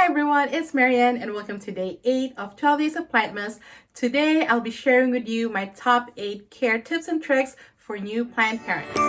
everyone, it's Marianne and welcome to day 8 of 12 Days of Plantmas. Today I'll be sharing with you my top 8 care tips and tricks for new plant parents.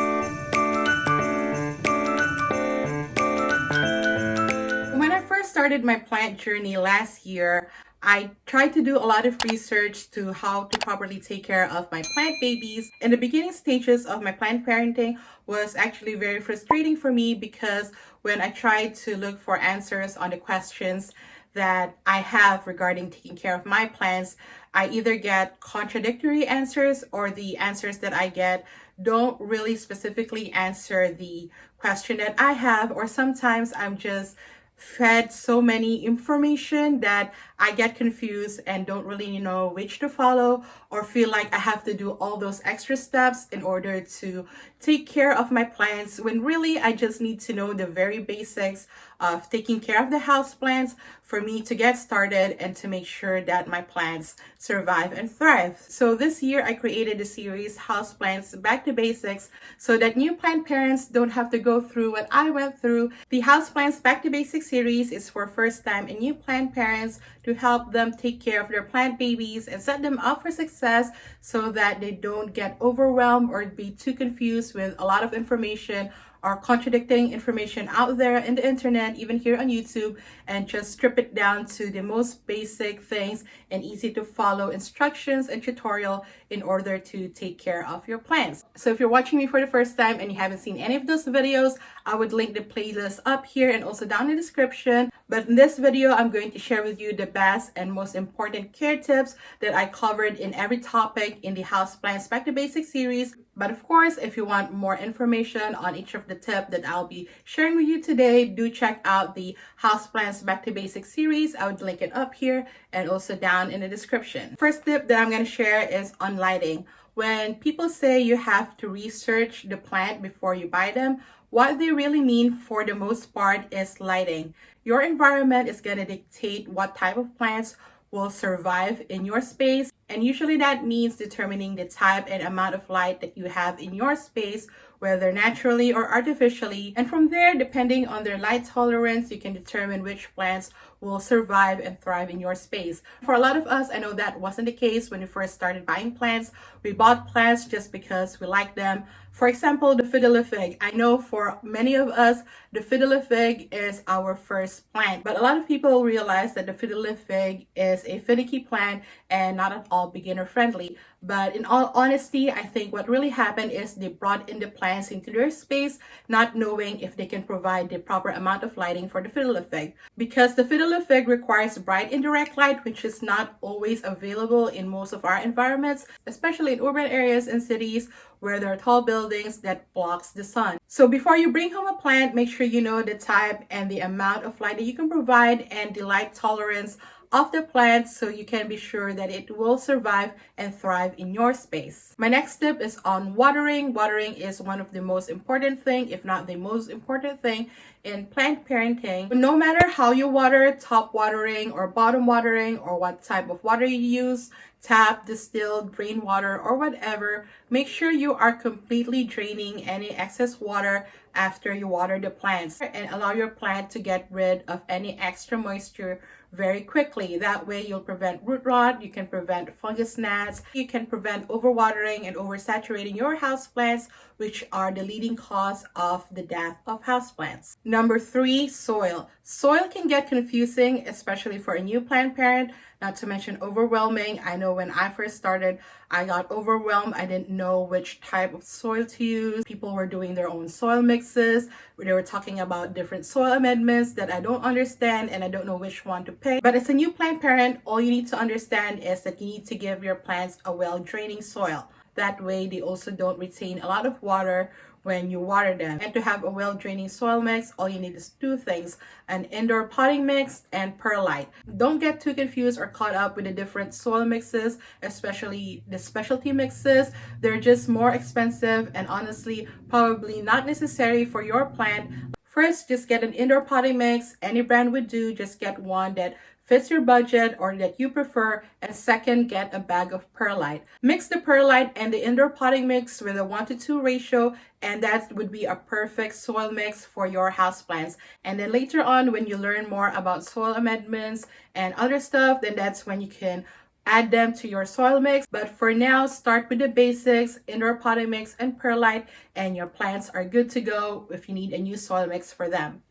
When I first started my plant journey last year, I tried to do a lot of research to how to properly take care of my plant babies. In the beginning stages of my plant parenting was actually very frustrating for me because when I tried to look for answers on the questions that I have regarding taking care of my plants, I either get contradictory answers or the answers that I get don't really specifically answer the question that I have, or sometimes I'm just fed so many information that I get confused and don't really know which to follow, or feel like I have to do all those extra steps in order to take care of my plants, when really I just need to know the very basics of taking care of the house plants for me to get started and to make sure that my plants survive and thrive. So this year I created the series Houseplants Back to Basics so that new plant parents don't have to go through what I went through. The Houseplants Back to Basics series is for first time and new plant parents to help them take care of their plant babies and set them up for success so that they don't get overwhelmed or be too confused with a lot of information or contradicting information out there in the internet, even here on YouTube, and just strip it down to the most basic things and easy to follow instructions and tutorial in order to take care of your plants. So if you're watching me for the first time and you haven't seen any of those videos, I would link the playlist up here and also down in the description. But in this video, I'm going to share with you the best and most important care tips that I covered in every topic in the Houseplants Back to Basics series. But of course, if you want more information on each of the tips that I'll be sharing with you today, do check out the Houseplants Back to Basics series. I would link it up here and also down in the description. First tip that I'm going to share is on lighting. When people say you have to research the plant before you buy them, what they really mean for the most part is lighting. Your environment is going to dictate what type of plants will survive in your space, and usually that means determining the type and amount of light that you have in your space, whether naturally or artificially. And from there, depending on their light tolerance, you can determine which plants will survive and thrive in your space. For a lot of us, I know that wasn't the case when we first started buying plants. We bought plants just because we liked them. For example, the Fiddler Fig. I know for many of us, the Fiddler Fig is our first plant, but a lot of people realize that the Fiddler Fig is a finicky plant and not at all beginner friendly. But in all honesty, I think what really happened is they brought in the plants into their space, not knowing if they can provide the proper amount of lighting for the Fiddler Fig. Because the Fiddler Fig requires bright indirect light, which is not always available in most of our environments, especially in urban areas and cities where there are tall buildings that blocks the sun. So before you bring home a plant, make sure you know the type and the amount of light that you can provide and the light tolerance of the plant so you can be sure that it will survive and thrive in your space. My next tip is on watering. Watering is one of the most important thing, if not the most important thing in plant parenting. No matter how you water, top watering or bottom watering, or what type of water you use, tap, distilled, rainwater, or whatever, make sure you are completely draining any excess water after you water the plants and allow your plant to get rid of any extra moisture very quickly. That way you'll prevent root rot, you can prevent fungus gnats, you can prevent overwatering and oversaturating your houseplants, which are the leading cause of the death of houseplants. Number 3, soil. Soil can get confusing, especially for a new plant parent, not to mention overwhelming. I know when I first started, I got overwhelmed. I didn't know which type of soil to use. People were doing their own soil mixes. They were talking about different soil amendments that I don't understand and I don't know which one to pick. But as a new plant parent, all you need to understand is that you need to give your plants a well-draining soil. That way they also don't retain a lot of water when you water them. And to have a well-draining soil mix, all you need is 2 things: an indoor potting mix and perlite. Don't get too confused or caught up with the different soil mixes, especially the specialty mixes. They're just more expensive and honestly probably not necessary for your plant. First, just get an indoor potting mix. Any brand would do. Just get one that fits your budget or that you prefer. And second, get a bag of perlite. Mix the perlite and the indoor potting mix with a 1:2 ratio, and that would be a perfect soil mix for your houseplants. And then later on, when you learn more about soil amendments and other stuff, then that's when you can add them to your soil mix. But for now, start with the basics, indoor potting mix and perlite, and your plants are good to go if you need a new soil mix for them.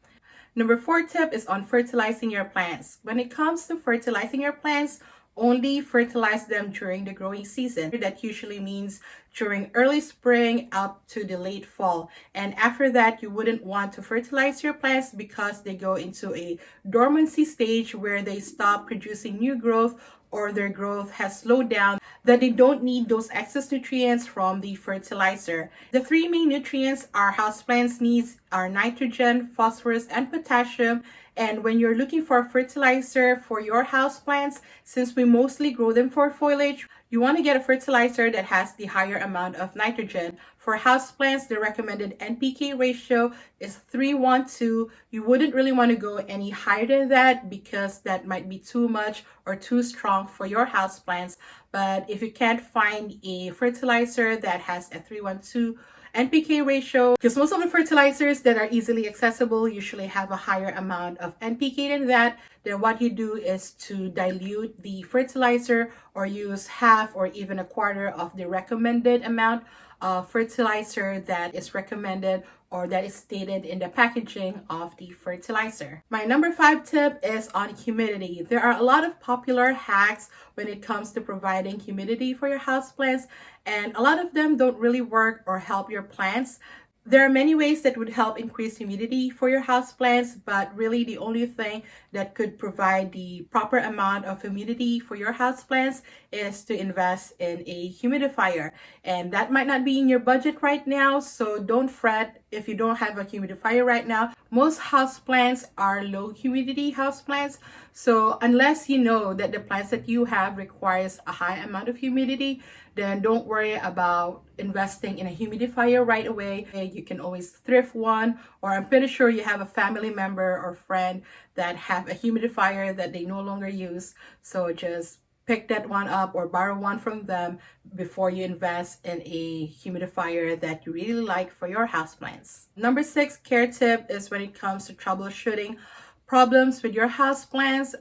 Number 4 tip is on fertilizing your plants. When it comes to fertilizing your plants, only fertilize them during the growing season. That usually means during early spring up to the late fall. And after that, you wouldn't want to fertilize your plants because they go into a dormancy stage where they stop producing new growth or their growth has slowed down, that they don't need those excess nutrients from the fertilizer. The 3 main nutrients our houseplants needs are nitrogen, phosphorus, and potassium. And when you're looking for fertilizer for your houseplants, since we mostly grow them for foliage, you want to get a fertilizer that has the higher amount of nitrogen. For houseplants, the recommended NPK ratio is 3:1:2. You wouldn't really want to go any higher than that because that might be too much or too strong for your houseplants. But if you can't find a fertilizer that has a 3:1:2 NPK ratio, because most of the fertilizers that are easily accessible usually have a higher amount of NPK than that, then what you do is to dilute the fertilizer or use half or even a quarter of the recommended amount of fertilizer that is recommended or that is stated in the packaging of the fertilizer. My number 5 tip is on humidity. There are a lot of popular hacks when it comes to providing humidity for your houseplants, and a lot of them don't really work or help your plants. There are many ways that would help increase humidity for your houseplants, but really the only thing that could provide the proper amount of humidity for your houseplants is to invest in a humidifier. And that might not be in your budget right now, so don't fret if you don't have a humidifier right now. Most houseplants are low humidity houseplants, so unless you know that the plants that you have requires a high amount of humidity, then don't worry about investing in a humidifier right away. You can always thrift one, or I'm pretty sure you have a family member or friend that have a humidifier that they no longer use. So just pick that one up or borrow one from them before you invest in a humidifier that you really like for your houseplants. Number 6 care tip is when it comes to troubleshooting problems with your houseplants.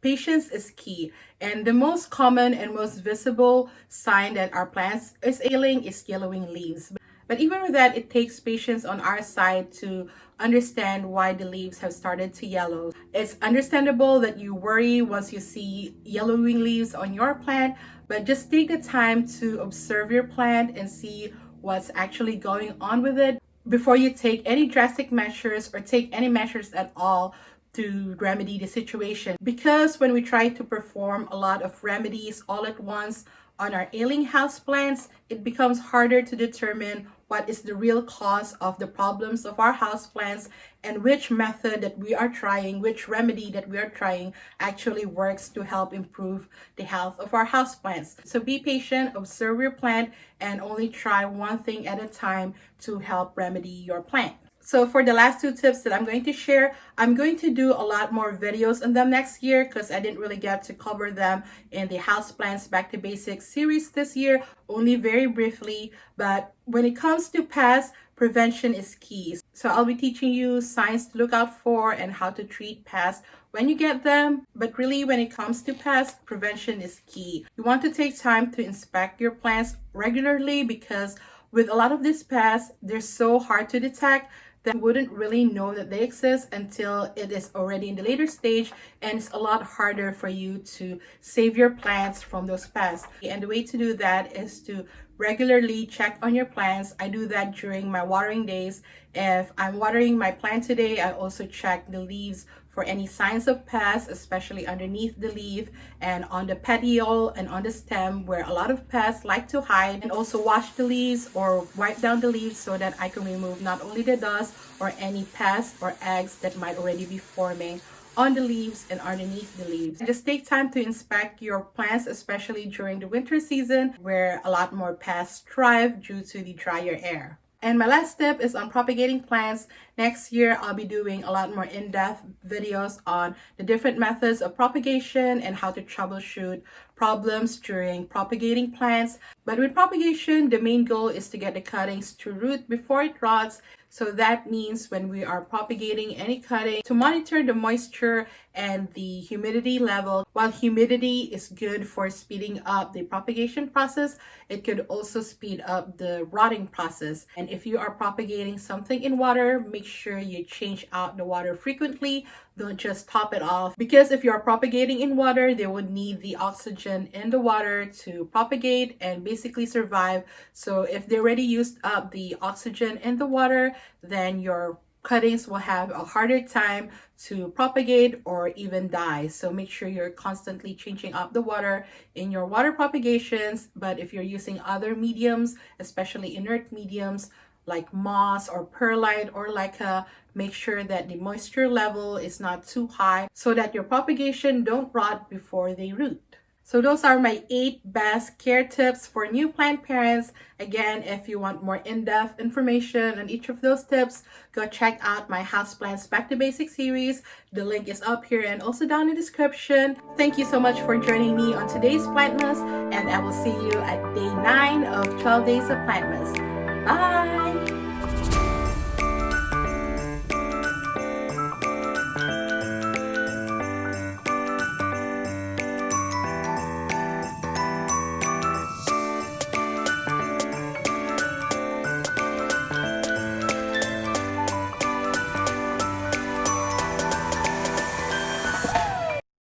Patience is key, and the most common and most visible sign that our plants is ailing is yellowing leaves. But even with that, it takes patience on our side to understand why the leaves have started to yellow. It's understandable that you worry once you see yellowing leaves on your plant, but just take the time to observe your plant and see what's actually going on with it before you take any drastic measures or take any measures at all to remedy the situation. Because when we try to perform a lot of remedies all at once on our ailing houseplants, it becomes harder to determine what is the real cause of the problems of our houseplants and which method that we are trying, which remedy that we are trying actually works to help improve the health of our houseplants. So be patient, observe your plant, and only try one thing at a time to help remedy your plant. So for the last 2 tips that I'm going to share, I'm going to do a lot more videos on them next year because I didn't really get to cover them in the Houseplants Back to Basics series this year, only very briefly. But when it comes to pests, prevention is key. So I'll be teaching you signs to look out for and how to treat pests when you get them. But really, when it comes to pests, prevention is key. You want to take time to inspect your plants regularly because with a lot of these pests, they're so hard to detect that you wouldn't really know that they exist until it is already in the later stage, and it's a lot harder for you to save your plants from those pests. And the way to do that is to regularly check on your plants. I do that during my watering days. If I'm watering my plant today, I also check the leaves for any signs of pests, especially underneath the leaf and on the petiole and on the stem where a lot of pests like to hide, and also wash the leaves or wipe down the leaves so that I can remove not only the dust or any pests or eggs that might already be forming on the leaves and underneath the leaves. Just take time to inspect your plants, especially during the winter season where a lot more pests thrive due to the drier air. And my last tip is on propagating plants. Next year, I'll be doing a lot more in-depth videos on the different methods of propagation and how to troubleshoot problems during propagating plants. But with propagation, the main goal is to get the cuttings to root before it rots. So that means when we are propagating any cutting, to monitor the moisture and the humidity level. While humidity is good for speeding up the propagation process, it could also speed up the rotting process. And if you are propagating something in water, make sure you change out the water frequently. Don't just top it off, because if you are propagating in water, they would need the oxygen in the water to propagate and basically survive. So if they already used up the oxygen in the water, then your cuttings will have a harder time to propagate or even die. So make sure you're constantly changing up the water in your water propagations. But if you're using other mediums, especially inert mediums like moss or perlite or mica, make sure that the moisture level is not too high so that your propagation don't rot before they root. So those are my 8 best care tips for new plant parents. Again, if you want more in-depth information on each of those tips, go check out my Houseplants Back to Basics series. The link is up here and also down in the description. Thank you so much for joining me on today's Plantmas, and I will see you at day 9 of 12 Days of Plantmas. Bye!